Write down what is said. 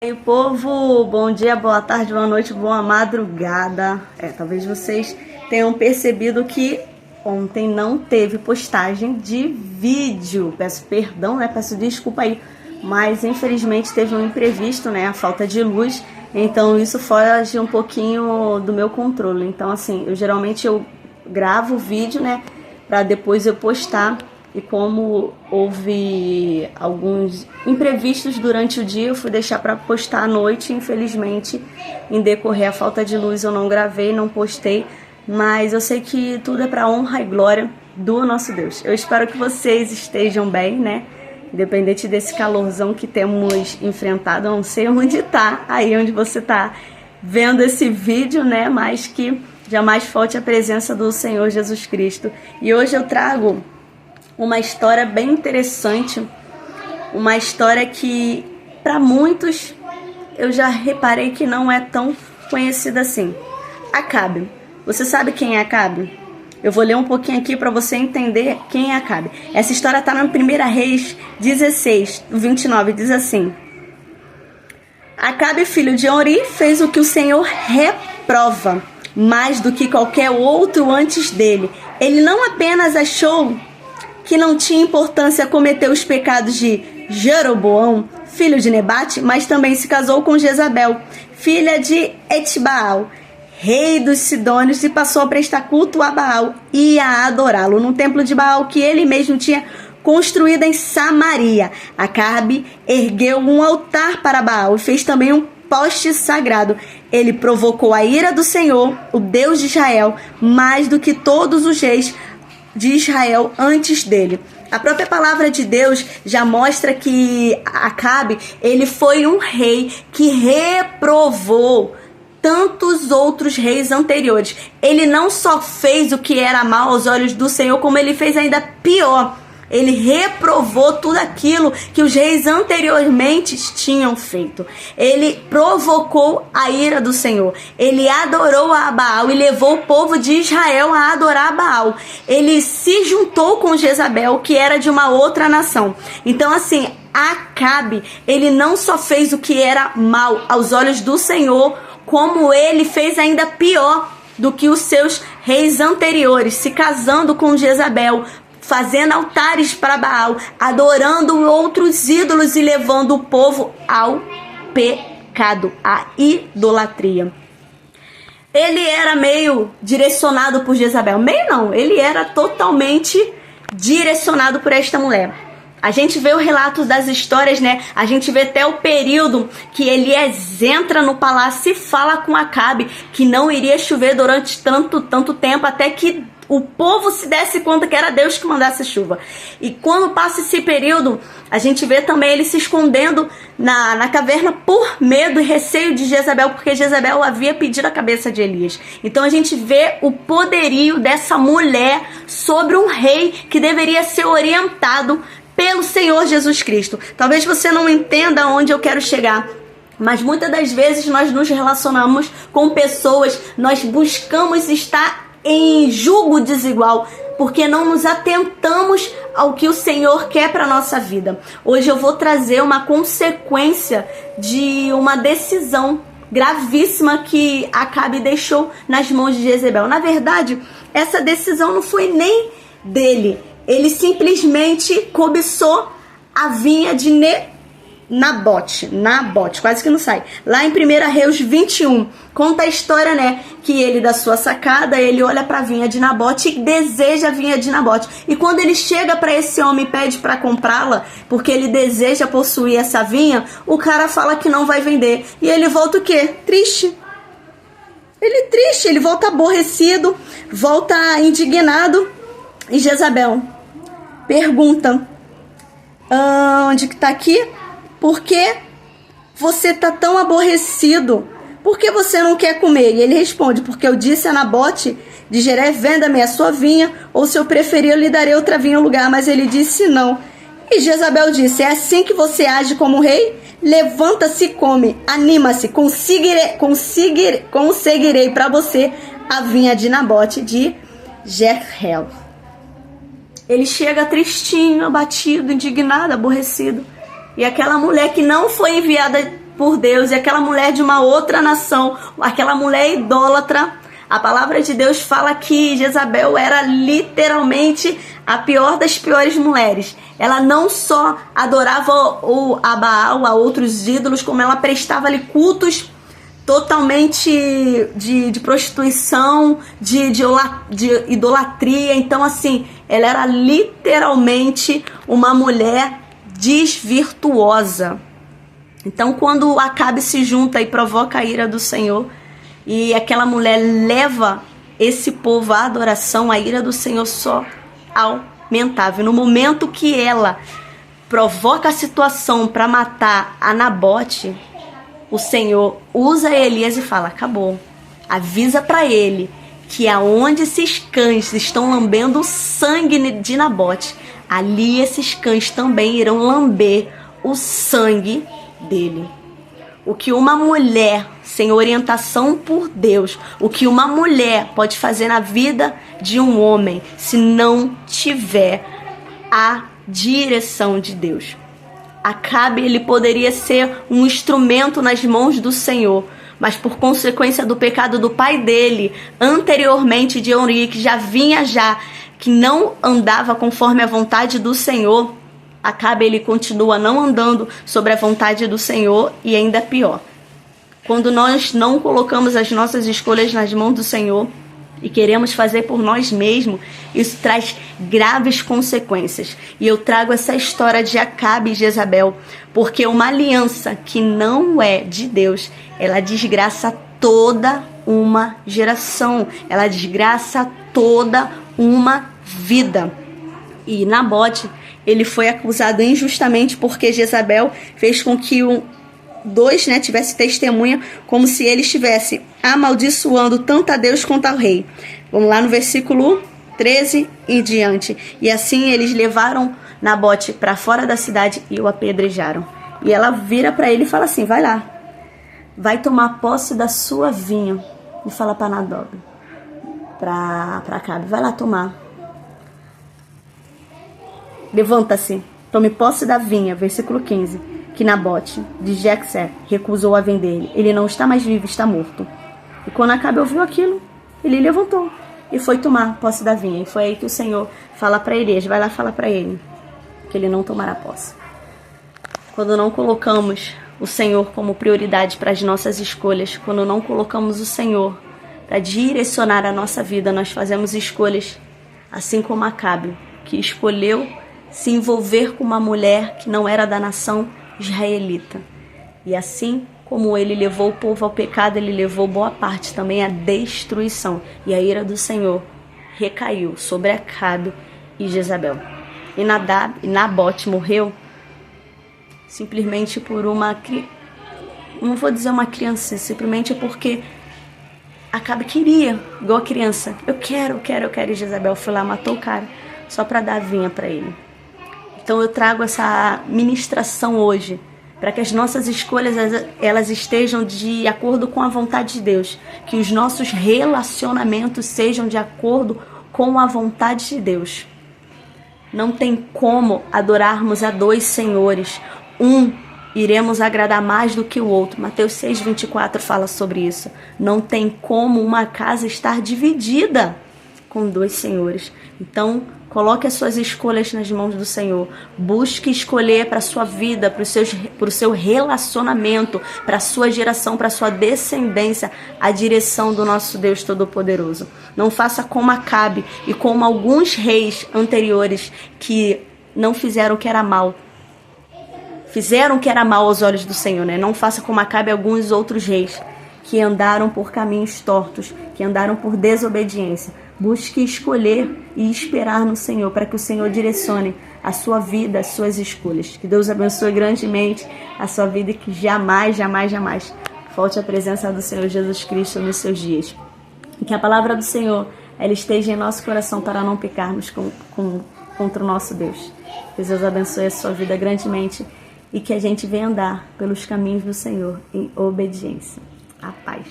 E aí, povo, bom dia, boa tarde, boa noite, boa madrugada. Talvez vocês tenham percebido que ontem não teve postagem de vídeo. Peço perdão, peço desculpa aí, mas infelizmente teve um imprevisto, a falta de luz. Então isso foge um pouquinho do meu controle. Então assim, eu gravo o vídeo, para depois eu postar. E como houve alguns imprevistos durante o dia, eu fui deixar para postar à noite. Infelizmente, em decorrer a falta de luz, eu não gravei, não postei. Mas eu sei que tudo é para honra e glória do nosso Deus. Eu espero que vocês estejam bem, Independente desse calorzão que temos enfrentado. Eu não sei onde tá, aí onde você tá vendo esse vídeo, Mas que jamais falte a presença do Senhor Jesus Cristo. E hoje eu trago uma história bem interessante, uma história que para muitos eu já reparei que não é tão conhecida assim. Acabe. Você sabe quem é Acabe? Eu vou ler um pouquinho aqui para você entender quem é Acabe. Essa história está na 1 Reis 16, 29, diz assim: Acabe, filho de Ori, fez o que o Senhor reprova, mais do que qualquer outro antes dele. Ele não apenas achou que não tinha importância cometer os pecados de Jeroboão, filho de Nebate, mas também se casou com Jezabel, filha de Etbaal, rei dos Sidônios, e passou a prestar culto a Baal e a adorá-lo no templo de Baal que ele mesmo tinha construído em Samaria. Acabe ergueu um altar para Baal e fez também um poste sagrado. Ele provocou a ira do Senhor, o Deus de Israel, mais do que todos os reis de Israel antes dele. A própria palavra de Deus já mostra que Acabe, ele foi um rei que reprovou tantos outros reis anteriores. Ele não só fez o que era mal aos olhos do Senhor, como ele fez ainda pior. Ele reprovou tudo aquilo que os reis anteriormente tinham feito. Ele provocou a ira do Senhor. Ele adorou a Baal e levou o povo de Israel a adorar a Baal. Ele se juntou com Jezabel, que era de uma outra nação. Então assim, Acabe, ele não só fez o que era mal aos olhos do Senhor, como ele fez ainda pior do que os seus reis anteriores, se casando com Jezabel, fazendo altares para Baal, adorando outros ídolos e levando o povo ao pecado, à idolatria. Ele era meio direcionado por Jezabel. Meio não, ele era totalmente direcionado por esta mulher. A gente vê o relato das histórias, A gente vê até o período que Elias entra no palácio e fala com Acabe que não iria chover durante tanto tempo, até que o povo se desse conta que era Deus que mandasse chuva. E quando passa esse período, a gente vê também ele se escondendo na caverna por medo e receio de Jezabel, porque Jezabel havia pedido a cabeça de Elias. Então a gente vê o poderio dessa mulher sobre um rei que deveria ser orientado pelo Senhor Jesus Cristo. Talvez você não entenda onde eu quero chegar, mas muitas das vezes nós nos relacionamos com pessoas, nós buscamos estar em julgo desigual, porque não nos atentamos ao que o Senhor quer para a nossa vida. Hoje eu vou trazer uma consequência de uma decisão gravíssima que Acabe deixou nas mãos de Jezebel. Na verdade, essa decisão não foi nem dele. Ele simplesmente cobiçou a vinha de Nabote, quase que não sai. Lá em 1 Reis 21, conta a história, que ele da sua sacada, ele olha para a vinha de Nabote e deseja a vinha de Nabote. E quando ele chega para esse homem e pede para comprá-la, porque ele deseja possuir essa vinha, o cara fala que não vai vender. E ele volta o quê? Triste. Ele volta aborrecido, volta indignado. E Jezabel pergunta: onde que tá aqui? Por que você tá tão aborrecido? Por que você não quer comer? E ele responde: porque eu disse a Nabote de Jeré, venda-me a sua vinha, ou se eu preferir, eu lhe darei outra vinha no lugar. Mas ele disse não. E Jezabel disse: é assim que você age como rei? Levanta-se e come, anima-se, conseguirei para você a vinha de Nabote de Jezreel. Ele chega tristinho, abatido, indignado, aborrecido. E aquela mulher que não foi enviada por Deus, e aquela mulher de uma outra nação, aquela mulher idólatra. A palavra de Deus fala que Jezabel era literalmente a pior das piores mulheres. Ela não só adorava a Baal, a outros ídolos, como ela prestava ali cultos totalmente de prostituição, de idolatria. Então, assim, ela era literalmente uma mulher desvirtuosa. Então, quando Acabe se junta e provoca a ira do Senhor, e aquela mulher leva esse povo à adoração, a ira do Senhor só aumentava. E no momento que ela provoca a situação para matar a Nabote, o Senhor usa Elias e fala: acabou. Avisa para ele que aonde esses cães estão lambendo o sangue de Nabote, ali esses cães também irão lamber o sangue dele. O que uma mulher sem orientação por Deus, o que uma mulher pode fazer na vida de um homem se não tiver a direção de Deus. Acabe, ele poderia ser um instrumento nas mãos do Senhor, mas por consequência do pecado do pai dele, anteriormente de Omri, que não andava conforme a vontade do Senhor, Acabe, ele continua não andando sobre a vontade do Senhor, e ainda pior. Quando nós não colocamos as nossas escolhas nas mãos do Senhor e queremos fazer por nós mesmos, isso traz graves consequências. E eu trago essa história de Acabe e Jezabel, porque uma aliança que não é de Deus, ela desgraça toda uma geração, ela desgraça toda uma vida. E Nabote, ele foi acusado injustamente porque Jezabel fez com que dois tivesse testemunha, como se ele estivesse amaldiçoando tanto a Deus quanto ao rei. Vamos lá no versículo 13 e diante. E assim eles levaram Nabote para fora da cidade e o apedrejaram. E ela vira para ele e fala assim: vai lá, vai tomar posse da sua vinha. E fala para Nadob, para Acabe: vai lá tomar. Levanta-se, tome posse da vinha. Versículo 15. Que Nabote de Jezreel recusou a vender. Ele não está mais vivo, está morto. E quando Acabe ouviu aquilo, ele levantou e foi tomar posse da vinha. E foi aí que o Senhor fala para Elias: vai lá falar para ele que ele não tomará posse. Quando não colocamos o Senhor como prioridade para as nossas escolhas, quando não colocamos o Senhor para direcionar a nossa vida, nós fazemos escolhas assim como Acabe, que escolheu se envolver com uma mulher que não era da nação israelita. E assim como ele levou o povo ao pecado, ele levou boa parte também à destruição. E a ira do Senhor recaiu sobre Acabe e Jezabel. E Nabote morreu simplesmente por não vou dizer uma criança, simplesmente porque Acabe queria, igual a criança. Eu quero. E Jezabel foi lá, matou o cara, só para dar a vinha para ele. Então eu trago essa ministração hoje, para que as nossas escolhas elas estejam de acordo com a vontade de Deus. Que os nossos relacionamentos sejam de acordo com a vontade de Deus. Não tem como adorarmos a dois senhores. Iremos agradar mais do que o outro. Mateus 6,24 fala sobre isso. Não tem como uma casa estar dividida com dois senhores. Então, coloque as suas escolhas nas mãos do Senhor. Busque escolher para a sua vida, para o seu relacionamento, para a sua geração, para a sua descendência, a direção do nosso Deus Todo-Poderoso. Não faça como Acabe e como alguns reis anteriores que não fizeram o que era mal. Fizeram o que era mal aos olhos do Senhor, Não faça como Acabe e alguns outros reis que andaram por caminhos tortos, que andaram por desobediência. Busque escolher e esperar no Senhor, para que o Senhor direcione a sua vida, as suas escolhas. Que Deus abençoe grandemente a sua vida e que jamais falte a presença do Senhor Jesus Cristo nos seus dias. E que a palavra do Senhor ela esteja em nosso coração para não pecarmos contra o nosso Deus. Que Deus abençoe a sua vida grandemente e que a gente venha andar pelos caminhos do Senhor em obediência. A paz.